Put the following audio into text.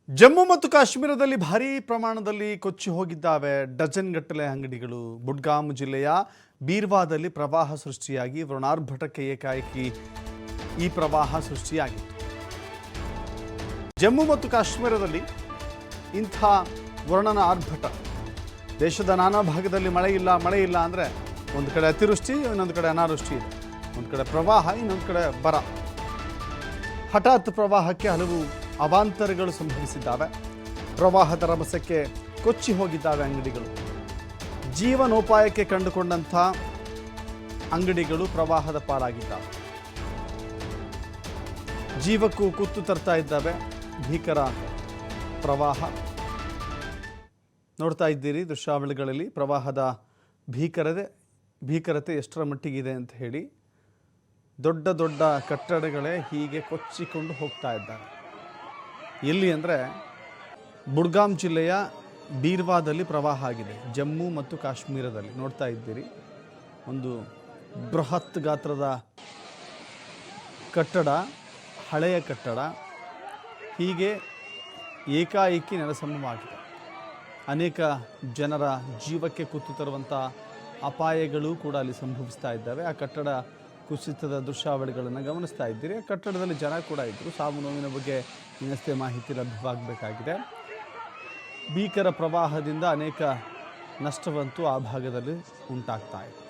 ಜಮ್ಮು ಮತ್ತು ಕಾಶ್ಮೀರದಲ್ಲಿ ಭಾರೀ ಪ್ರಮಾಣದಲ್ಲಿ ಕೊಚ್ಚಿ ಹೋಗಿದ್ದಾವೆ ಡಜನ್ ಗಟ್ಟಲೆ ಅಂಗಡಿಗಳು. ಬುಡ್ಗಾಮ್ ಜಿಲ್ಲೆಯ ಬೀರ್ವಾದಲ್ಲಿ ಪ್ರವಾಹ ಸೃಷ್ಟಿಯಾಗಿ ವರುಣಾರ್ಭಟಕ್ಕೆ ಏಕಾಏಕಿ ಈ ಪ್ರವಾಹ ಸೃಷ್ಟಿಯಾಗಿತ್ತು. ಜಮ್ಮು ಮತ್ತು ಕಾಶ್ಮೀರದಲ್ಲಿ ಇಂಥ ವರ್ಣನ ಆರ್ಭಟ. ದೇಶದ ನಾನಾ ಭಾಗದಲ್ಲಿ ಮಳೆ ಇಲ್ಲ ಅಂದರೆ ಒಂದು ಕಡೆ ಅತಿವೃಷ್ಟಿ, ಇನ್ನೊಂದು ಕಡೆ ಅನಾವೃಷ್ಟಿ ಇದೆ. ಒಂದು ಕಡೆ ಪ್ರವಾಹ, ಇನ್ನೊಂದು ಕಡೆ ಬರ. ಹಠಾತ್ ಪ್ರವಾಹಕ್ಕೆ ಹಲವು ಅವಾಂತರಗಳು ಸಂಭವಿಸಿದ್ದಾವೆ. ಪ್ರವಾಹದ ರಭಸಕ್ಕೆ ಕೊಚ್ಚಿ ಹೋಗಿದ್ದಾವೆ ಅಂಗಡಿಗಳು. ಜೀವನೋಪಾಯಕ್ಕೆ ಕಂಡುಕೊಂಡಂಥ ಅಂಗಡಿಗಳು ಪ್ರವಾಹದ ಪಾಲಾಗಿದ್ದಾವೆ. ಜೀವಕ್ಕೂ ಕುತ್ತು ತರ್ತಾ ಇದ್ದಾವೆ ಭೀಕರ ಪ್ರವಾಹ. ನೋಡ್ತಾ ಇದ್ದೀರಿ ದೃಶ್ಯಾವಳಿಗಳಲ್ಲಿ ಪ್ರವಾಹದ ಭೀಕರತೆ ಎಷ್ಟರ ಮಟ್ಟಿಗಿದೆ ಅಂತ ಹೇಳಿ. ದೊಡ್ಡ ದೊಡ್ಡ ಕಟ್ಟಡಗಳೇ ಹೀಗೆ ಕೊಚ್ಚಿಕೊಂಡು ಹೋಗ್ತಾ ಇದ್ದಾವೆ. ಎಲ್ಲಿ ಅಂದರೆ ಬುಡ್ಗಾಮ್ ಜಿಲ್ಲೆಯ ಬೀರ್ವಾದಲ್ಲಿ ಪ್ರವಾಹ ಆಗಿದೆ. ಜಮ್ಮು ಮತ್ತು ಕಾಶ್ಮೀರದಲ್ಲಿ ನೋಡ್ತಾ ಇದ್ದೀರಿ ಒಂದು ಬೃಹತ್ ಗಾತ್ರದ ಕಟ್ಟಡ, ಹಳೆಯ ಕಟ್ಟಡ ಹೀಗೆ ಏಕಾಏಕಿ ನೆಲಸಮವಾಗಿದೆ. ಅನೇಕ ಜನರ ಜೀವಕ್ಕೆ ಕುತ್ತು ತರುವಂಥ ಅಪಾಯಗಳು ಕೂಡ ಅಲ್ಲಿ ಸಂಭವಿಸ್ತಾ ಇದ್ದಾವೆ. ಆ ಕಟ್ಟಡ ಕುಸಿತದ ದೃಶ್ಯಾವಳಿಗಳನ್ನು ಗಮನಿಸ್ತಾ ಇದ್ದೀರಿ. ಆ ಕಟ್ಟಡದಲ್ಲಿ ಜನ ಕೂಡ ಇದ್ದರು. ಸಾವು ನೋವಿನ ಬಗ್ಗೆ ಇನ್ನಷ್ಟೇ ಮಾಹಿತಿ ಲಭ್ಯವಾಗಬೇಕಾಗಿದೆ. ಭೀಕರ ಪ್ರವಾಹದಿಂದ ಅನೇಕ ನಷ್ಟವಂತೂ ಆ ಭಾಗದಲ್ಲಿ ಉಂಟಾಗ್ತಾ ಇದೆ.